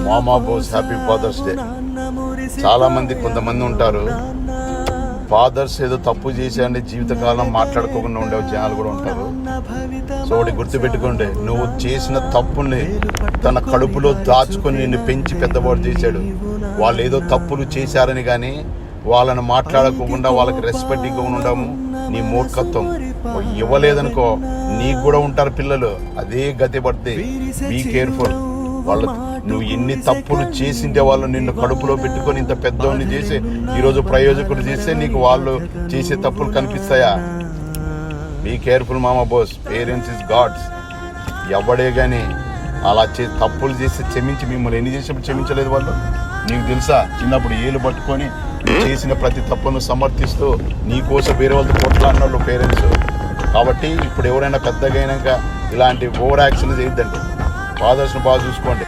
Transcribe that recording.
మామా Bose happy fathers day. చాలామంది కొంతమంది ఉంటారు, ఫాదర్స్ ఏదో తప్పు చేశారని జీవితకాలం మాట్లాడుకోకుండా ఉండే జనాలు కూడా ఉంటారు. సో ఒకటి గుర్తుపెట్టుకోండి, నువ్వు చేసిన తప్పుల్ని తన కడుపులో దాచుకొని నిన్ను పెంచి పెద్దవాడు చేశాడు. వాళ్ళు ఏదో తప్పులు చేశారని కానీ వాళ్ళని మాట్లాడకుండా వాళ్ళకి రెస్పెక్ట్ ఇవ్వకుండా ఉండము నీ మూర్ఖత్వం. ఇవ్వలేదనుకో నీకు కూడా ఉంటారు పిల్లలు, అదే గతి పడితే బీ కేర్ఫుల్. వాళ్ళు నువ్వు ఎన్ని తప్పులు చేసింటే వాళ్ళు నిన్ను కడుపులో పెట్టుకొని ఇంత పెద్దవాడిని చేసి ఈరోజు ప్రయోజకుడు చేస్తే నీకు వాళ్ళు చేసే తప్పులు కనిపిస్తాయా? బీ కేర్ఫుల్ మామా బోస్. Parents is God's. ఎవడే కానీ అలా తప్పులు చేసి క్షమించి మిమ్మల్ని ఎన్ని చేసినప్పుడు క్షమించలేదు వాళ్ళు. నీకు తెలుసా, చిన్నప్పుడు ఏళ్ళు పట్టుకొని చేసిన ప్రతి తప్పును సమర్థిస్తూ నీకోసం వేరే వాళ్ళతో కొట్లాడిన వాళ్ళు పేరెంట్స్. కాబట్టి ఇప్పుడు ఎవరైనా పెద్దగా అయినాక ఇలాంటి ఓవర్ యాక్షన్ చేయొద్దండి. ఫాదర్స్ని బాగా చూసుకోండి.